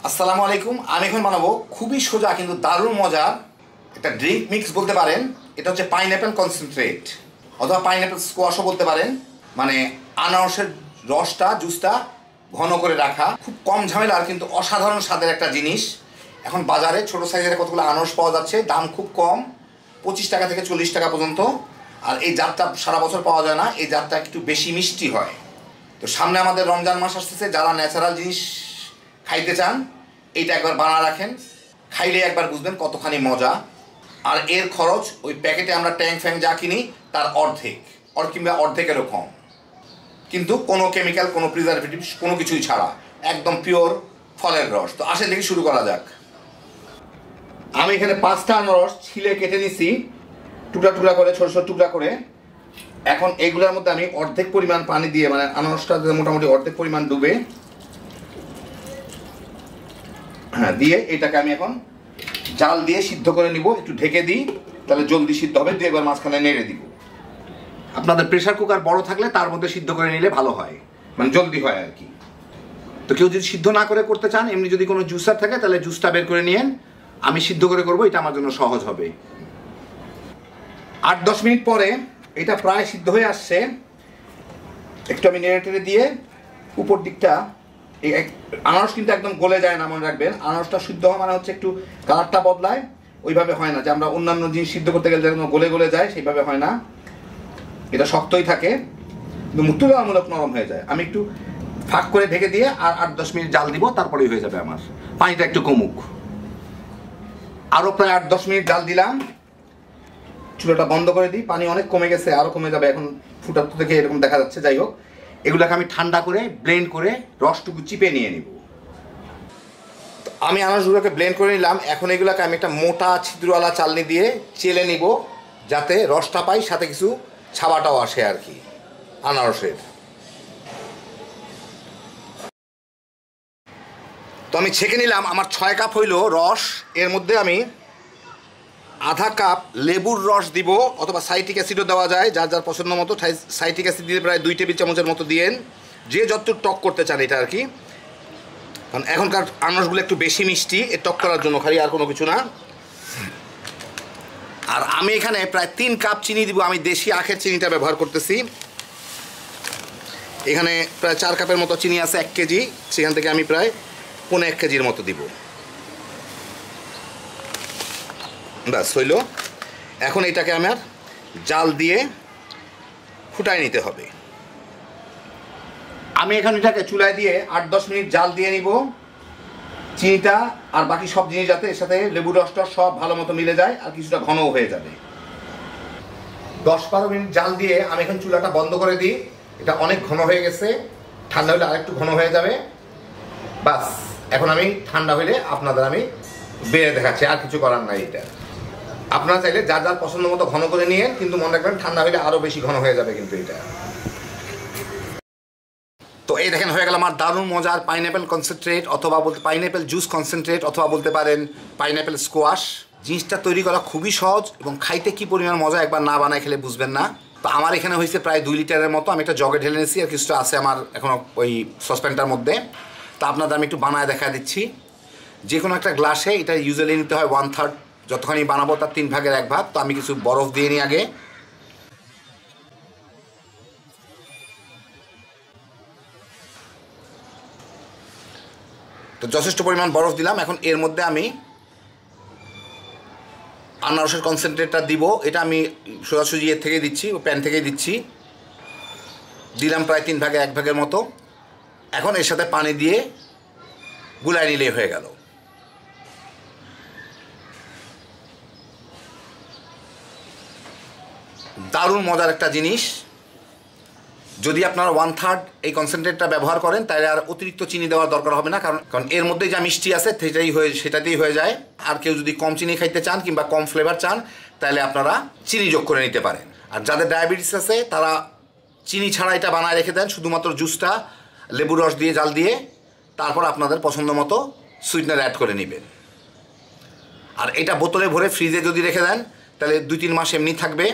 আসসালামু আলাইকুম। আমি এখন বানাবো খুবই সোজা কিন্তু দারুণ মজার একটা ড্রিঙ্ক মিক্স বলতে পারেন। এটা হচ্ছে পাইনঅ্যাপেল কনসেন্ট্রেট অথবা পাইনঅ্যাপেল স্কোয়াশও বলতে পারেন। মানে আনারসের রসটা জুসটা ঘন করে রাখা, খুব কম ঝামেলার কিন্তু অসাধারণ স্বাদের একটা জিনিস। এখন বাজারে ছোটো সাইজের কতগুলো আনারস পাওয়া যাচ্ছে, দাম খুব কম, 25 টাকা থেকে 40 টাকা পর্যন্ত। আর এই জাতটা সারা বছর পাওয়া যায় না, এই জাতটা একটু বেশি মিষ্টি হয়। তো সামনে আমাদের রমজান মাস আসতেছে, যারা ন্যাচারাল জিনিস খাইতে চান এইটা একবার বানা রাখেন, খাইলে একবার বুঝবেন কতখানি মজা। আর এর খরচ ওই প্যাকেটে আমরা ট্যাং ফ্যাং যা কিনি তার অর্ধেক কিংবা অর্ধেকেরও কম, কিন্তু কোনো কেমিক্যাল কোনো প্রিজারভেটিভ কোনো কিছুই ছাড়া, একদম পিওর ফলের রস। তো আসে দেখি শুরু করা যাক। আমি এখানে 5টা আনারস ছিলে কেটে নিছি টুকরা টুকরা করে, ছোটো ছোটো টুকরা করে। এখন এইগুলোর মধ্যে আমি অর্ধেক পরিমাণ পানি দিয়ে, মানে আনারসটা মোটামুটি অর্ধেক পরিমাণ ডুবে, হ্যাঁ দিয়ে এটাকে আমি এখন জাল দিয়ে সিদ্ধ করে নিব। একটু ঢেকে দিই, তাহলে জলদি সিদ্ধ হবে। দিয়ে একবার মাঝখানে নেড়ে দিব। আপনাদের প্রেশার কুকার বড় থাকলে তার মধ্যে সিদ্ধ করে নিলে ভালো হয়, মানে জলদি হয় আর কি। তো কেউ যদি সিদ্ধ না করে করতে চান, এমনি যদি কোনো জুসার থাকে তাহলে জুসটা বের করে নিয়েন। আমি সিদ্ধ করে করবো, এটা আমার জন্য সহজ হবে। 8-10 মিনিট পরে এটা প্রায় সিদ্ধ হয়ে আসছে। একটু আমি নেড়ে টেড়ে দিয়ে উপর দিকটা, এই আনারস কিন্তু একদম গলে যায় না, মনে রাখবেন। আনারসটা সিদ্ধ হওয়া মানে হচ্ছে একটু কালারটা বদলায়, ওইভাবে হয় না যে আমরা অন্যান্য জিনিস সিদ্ধ করতে গেলে যেরকম গলে গলে যায়, সেইভাবে হয় না। এটা শক্তই থাকে কিন্তু তুলনামূলক নরম হয়ে যায়। আমি একটু ফাঁক করে ঢেকে দিয়ে আর 8-10 মিনিট জাল দিব, তারপরেই হয়ে যাবে আমার। পানিটা একটু কমুক। আরও প্রায় 8-10 মিনিট জাল দিলাম, চুলাটা বন্ধ করে দিই। পানি অনেক কমে গেছে, আরও কমে যাবে, এখন ফুটাতে থেকে এরকম দেখা যাচ্ছে। যাই হোক, এগুলোকে আমি ঠান্ডা করে ব্লেন্ড করে রসটুকু চিপে নিয়ে নিব। আমি আনারসগুলোকে ব্লেন্ড করে নিলাম। এখন এগুলোকে আমি একটা মোটা ছিদ্রওয়ালা চালনি দিয়ে চেলে নিব, যাতে রসটা পাই, সাথে কিছু ছাবাটাও আসে আর কি আনারসের। তো আমি ছেঁকে নিলাম। আমার 6 কাপ হইল রস। এর মধ্যে আমি আধা কাপ লেবুর রস দিব, অথবা সাইট্রিক অ্যাসিডও দেওয়া যায়, যার যার পছন্দ মতো। সাইট্রিক অ্যাসিড দিয়ে প্রায় 2 টেবিল চামচের মতো দিয়েন, যে যতটুকু টক করতে চান এটা আর কি। কারণ এখনকার আনারসগুলো একটু বেশি মিষ্টি, এর টক করার জন্য খালি, আর কোনো কিছু না। আর আমি এখানে প্রায় 3 কাপ চিনি দিব। আমি দেশি আখের চিনিটা ব্যবহার করতেছি। এখানে প্রায় 4 কাপের মতো চিনি আছে 1 কেজি, সেখান থেকে আমি প্রায় 1.25 কেজির মতো দিব। ব্যাস হইল। এখন এটাকে আমার জাল দিয়ে ফুটাই নিতে হবে। আমি এখন এটাকে চুলায় দিয়ে 8-10 মিনিট জাল দিয়ে নিব। চিনিটা আর বাকি সব জিনিস যাতে এর সাথে লেবু রসটা সব ভালো মতো মিলে যায়, আর কিছুটা ঘনও হয়ে যাবে। 10-12 মিনিট জাল দিয়ে আমি এখন চুলাটা বন্ধ করে দিই। এটা অনেক ঘন হয়ে গেছে, ঠান্ডা হলে আরেকটু ঘন হয়ে যাবে। বাস এখন আমি ঠান্ডা হলে আপনাদের আমি বেড়ে দেখাচ্ছি, আর কিছু করার নাই। এটা আপনারা চাইলে যার যার পছন্দ মতো ঘন করে নিয়ে, কিন্তু মনে রাখবেন ঠান্ডা হলে আরও বেশি ঘন হয়ে যাবে কিন্তু এটা। তো এই দেখেন হয়ে গেল আমার দারুণ মজার পাইনঅ্যাপেল কনসেন্ট্রেট, অথবা বলতে পাইনঅ্যাপেল জুস কনসেন্ট্রেট, অথবা বলতে পারেন পাইনঅ্যাপেল স্কোয়াশ। জিনিসটা তৈরি করা খুবই সহজ, এবং খাইতে কি পরিমাণ মজা একবার না বানায় খেলে বুঝবেন না। তো আমার এখানে হয়েছে প্রায় 2 লিটারের মতো। আমি একটা জগে ঢেলে নিয়েছি, আর কিছুটা আছে আমার এখনও ওই সসপ্যানটার মধ্যে। তা আপনাদের আমি একটু বানায় দেখা দিচ্ছি। যে কোনো একটা গ্লাসে এটা ইউজুয়ালি নিতে হয় 1/3, যতখানি বানাবো তার 3 ভাগের 1 ভাগ। তো আমি কিছু বরফ দিয়ে নিই আগে। তো যথেষ্ট পরিমাণ বরফ দিলাম। এখন এর মধ্যে আমি আনারসের কনসেন্ট্রেটটা দিব। এটা আমি সোজাসুজি এর থেকে দিচ্ছি, ও প্যান থেকেই দিচ্ছি। দিলাম প্রায় 3 ভাগের 1 ভাগের মতো। এখন এর সাথে পানি দিয়ে গুলায় নিলেই হয়ে গেল। দারুণ মজার একটা জিনিস। যদি আপনারা 1/3 এই কনসেন্ট্রেটটা ব্যবহার করেন, তাহলে আর অতিরিক্ত চিনি দেওয়ার দরকার হবে না, কারণ এর মধ্যে যা মিষ্টি আছে সেটাতেই হয়ে যায়। আর কেউ যদি কম চিনি খাইতে চান কিংবা কম ফ্লেভার চান, তাহলে আপনারা চিনি যোগ করে নিতে পারেন। আর যাদের ডায়াবেটিস আছে তারা চিনি ছাড়া এটা বানায় রেখে দেন, শুধুমাত্র জুসটা লেবুর রস দিয়ে জাল দিয়ে, তারপর আপনাদের পছন্দ মতো সুইটনার অ্যাড করে নেবেন। আর এটা বোতলে ভরে ফ্রিজে যদি রেখে দেন, তাহলে 2-3 মাস এমনি থাকবে।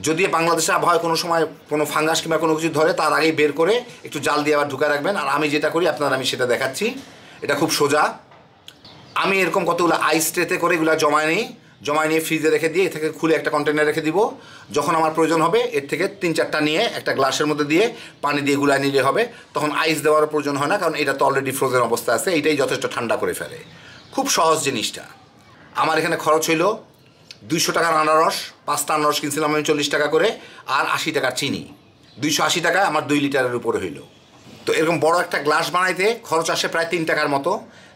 যদি বাংলাদেশে আবহাওয়ায় কোনো সময় কোনো ফাঙ্গাস কিংবা কোনো কিছু ধরে, তার আগেই বের করে একটু জাল দিয়ে আবার ঢুকে রাখবেন। আর আমি যেটা করি আপনারা আমি সেটা দেখাচ্ছি। এটা খুব সোজা। আমি এরকম কতগুলো আইস ট্রেতে করে এগুলো জমায় নিয়ে ফ্রিজে রেখে দিয়ে এ থেকে খুলে একটা কন্টেনার রেখে দিব। যখন আমার প্রয়োজন হবে এর থেকে 3-4টা নিয়ে একটা গ্লাসের মধ্যে দিয়ে পানি দিয়ে গুলায় নিলে হবে, তখন আইস দেওয়ার প্রয়োজন হয় না, কারণ এটা তো অলরেডি ফ্রোজেন অবস্থা আছে, এইটাই যথেষ্ট ঠান্ডা করে ফেলে। খুব সহজ জিনিসটা। আমার এখানে খরচ হইল 200 টাকার আনারস, 5টা আনারস কিনছিলাম আমি 40 টাকা করে, আর 80 টাকার চিনি। 280 টাকা আমার 2 লিটারের উপরে হইল। তো এরকম বড় একটা গ্লাস বানাইতে খরচ আসে প্রায় 3 টাকার মতো,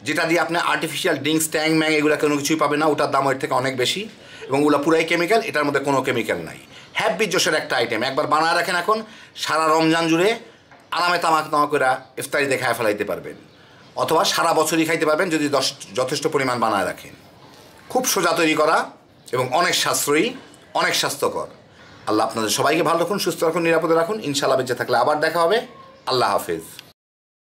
যেটা দিয়ে আপনি আর্টিফিশিয়াল ড্রিঙ্কস, ট্যাং ম্যাং এগুলো কোনো কিছুই পাবেন না, ওটার দাম এর থেকে অনেক বেশি, এবং ওগুলো পুরাই কেমিক্যাল, এটার মধ্যে কোনো কেমিক্যাল নাই। হ্যাপি জোশের একটা আইটেম, একবার বানায় রাখেন, এখন সারা রমজান জুড়ে আরামে তামাক করে ইফতারি দেখায় ফেলাইতে পারবেন, অথবা সারা বছরই খাইতে পারবেন যদি যথেষ্ট পরিমাণ বানায় রাখেন। খুব সোজা তৈরি করা এবং অনেক সাশ্রয়ী, অনেক স্বাস্থ্যকর। আল্লাহ আপনাদের সবাইকে ভালো রাখুন, সুস্থ রাখুন, নিরাপদে রাখুন। ইনশাআল্লাহ বেঁচে থাকলে আবার দেখা হবে। আল্লাহ হাফেজ।